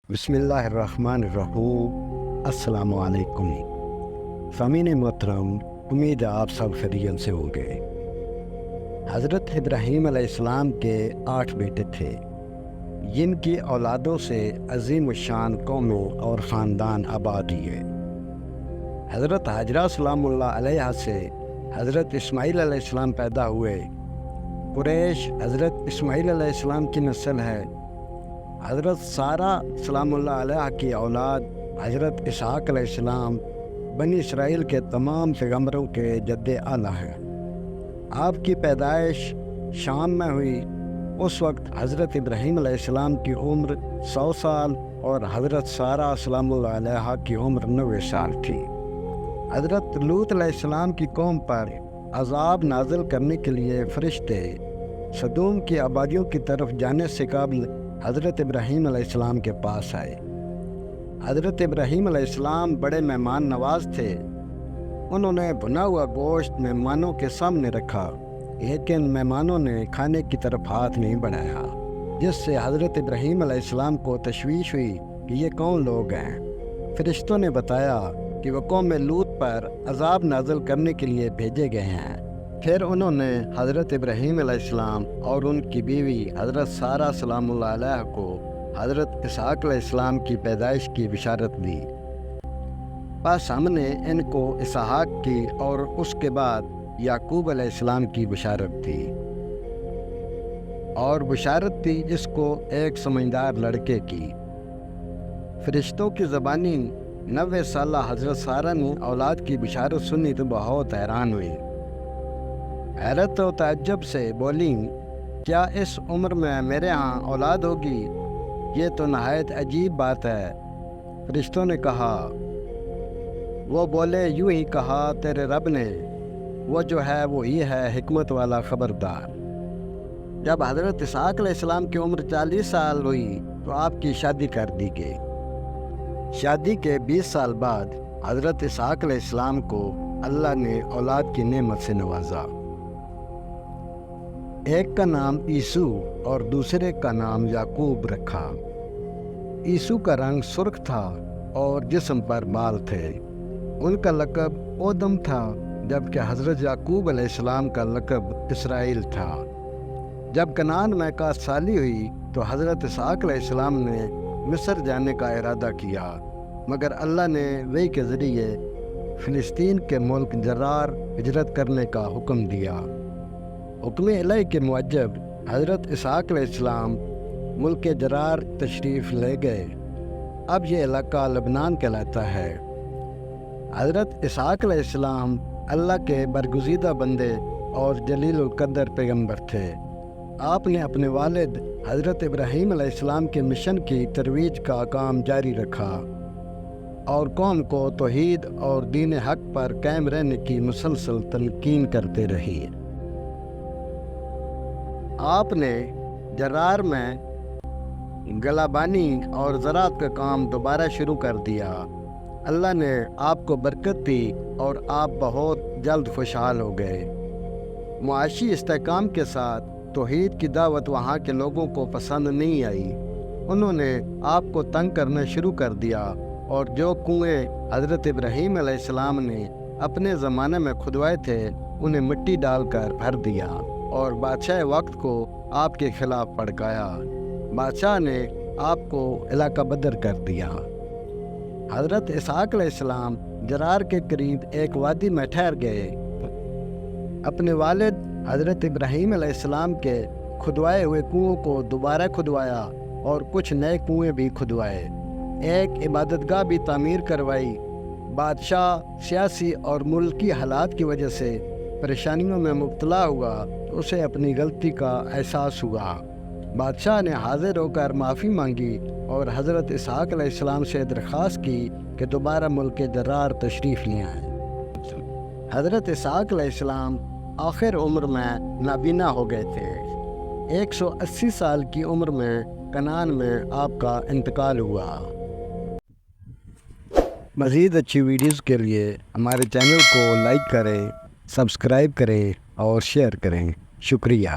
بسم اللہ الرحمن الرحیم۔ السلام علیکم سامعین محترم، امید ہے آپ سب خیریت سے ہو گئے۔ حضرت ابراہیم علیہ السلام کے 8 بیٹے تھے، جن کی اولادوں سے عظیم الشان قومیں اور خاندان آباد ہوئے۔ حضرت حاجرہ سلام اللہ علیہ سے حضرت اسماعیل علیہ السلام پیدا ہوئے۔ قریش حضرت اسماعیل علیہ السلام کی نسل ہے۔ حضرت سارہ سلام اللہ علیہ کی اولاد حضرت اسحاق علیہ السلام بنی اسرائیل کے تمام پیغمبروں کے جد اعلیٰ ہے۔ آپ کی پیدائش شام میں ہوئی۔ اس وقت حضرت ابراہیم علیہ السلام کی عمر 100 سال اور حضرت سارہ سلام اللہ علیہ کی عمر 90 سال تھی۔ حضرت لوط علیہ السلام کی قوم پر عذاب نازل کرنے کے لیے فرشتے سدوم کی آبادیوں کی طرف جانے سے قبل حضرت ابراہیم علیہ السلام کے پاس آئے۔ حضرت ابراہیم علیہ السلام بڑے مہمان نواز تھے۔ انہوں نے بھنا ہوا گوشت مہمانوں کے سامنے رکھا، لیکن مہمانوں نے کھانے کی طرف ہاتھ نہیں بڑھایا، جس سے حضرت ابراہیم علیہ السلام کو تشویش ہوئی کہ یہ کون لوگ ہیں۔ فرشتوں نے بتایا کہ وہ قوم لوط پر عذاب نازل کرنے کے لیے بھیجے گئے ہیں۔ پھر انہوں نے حضرت ابراہیم علیہ السلام اور ان کی بیوی حضرت سارہ سلام اللہ علیہ کو حضرت اسحاق علیہ السلام کی پیدائش کی بشارت دی۔ بس ہم نے ان کو اسحاق کی اور اس کے بعد یعقوب علیہ السلام کی بشارت دی، اور بشارت دی اس کو ایک سمجھدار لڑکے کی۔ فرشتوں کی زبانی 90 سالہ حضرت سارہ نے اولاد کی بشارت سنی تو بہت حیران ہوئی۔ حیرت و تعجب سے بولیں، کیا اس عمر میں میرے ہاں اولاد ہوگی؟ یہ تو نہایت عجیب بات ہے۔ فرشتوں نے کہا، وہ بولے، یوں ہی کہا تیرے رب نے، وہ جو ہے وہی ہے حکمت والا خبردار۔ جب حضرت اسحاق علیہ السلام کی عمر 40 سال ہوئی تو آپ کی شادی کر دی گئی۔ شادی کے 20 سال بعد حضرت اسحاق علیہ السلام کو اللہ نے اولاد کی نعمت سے نوازا۔ ایک کا نام عیسو اور دوسرے کا نام یعقوب رکھا۔ عیسو کا رنگ سرخ تھا اور جسم پر بال تھے۔ ان کا لقب اودم تھا، جبکہ حضرت یعقوب علیہ السلام کا لقب اسرائیل تھا۔ جب کنعان میں 61 سالی ہوئی تو حضرت اسحاق علیہ السلام نے مصر جانے کا ارادہ کیا، مگر اللہ نے وحی کے ذریعے فلسطین کے ملک جرار ہجرت کرنے کا حکم دیا۔ حکم الہی کے موجب حضرت اسحاق علیہ السلام ملک جرار تشریف لے گئے۔ اب یہ علاقہ لبنان کہلاتا ہے۔ حضرت اسحاق علیہ السلام اللہ کے برگزیدہ بندے اور جلیل القدر پیغمبر تھے۔ آپ نے اپنے والد حضرت ابراہیم علیہ السلام کے مشن کی ترویج کا کام جاری رکھا اور قوم کو توحید اور دین حق پر قائم رہنے کی مسلسل تلقین کرتے رہے۔ آپ نے جرار میں گلابانی اور زراعت کا کام دوبارہ شروع کر دیا۔ اللہ نے آپ کو برکت دی اور آپ بہت جلد خوشحال ہو گئے۔ معاشی استحکام کے ساتھ توحید کی دعوت وہاں کے لوگوں کو پسند نہیں آئی۔ انہوں نے آپ کو تنگ کرنا شروع کر دیا اور جو کنویں حضرت ابراہیم علیہ السلام نے اپنے زمانے میں کھدوائے تھے انہیں مٹی ڈال کر بھر دیا اور بادشاہ وقت کو آپ کے خلاف بھڑکایا۔ بادشاہ نے آپ کو علاقہ بدر کر دیا۔ حضرت اسحاق علیہ السلام جرار کے قریب ایک وادی میں ٹھہر گئے۔ اپنے والد حضرت ابراہیم علیہ السلام کے کھدوائے ہوئے کنووں کو دوبارہ کھدوایا اور کچھ نئے کنویں بھی کھدوائے۔ ایک عبادت گاہ بھی تعمیر کروائی۔ بادشاہ سیاسی اور ملکی حالات کی وجہ سے پریشانیوں میں مبتلا ہوا تو اسے اپنی غلطی کا احساس ہوا۔ بادشاہ نے حاضر ہو کر معافی مانگی اور حضرت اسحاق علیہ السلام سے درخواست کی کہ دوبارہ ملک جرار تشریف لے آئیں۔ حضرت اسحاق علیہ السلام آخر عمر میں نابینا ہو گئے تھے۔ 180 سال کی عمر میں کنعان میں آپ کا انتقال ہوا۔ مزید اچھی ویڈیوز کے لیے ہمارے چینل کو لائک کریں، سبسکرائب کریں اور شیئر کریں۔ شکریہ۔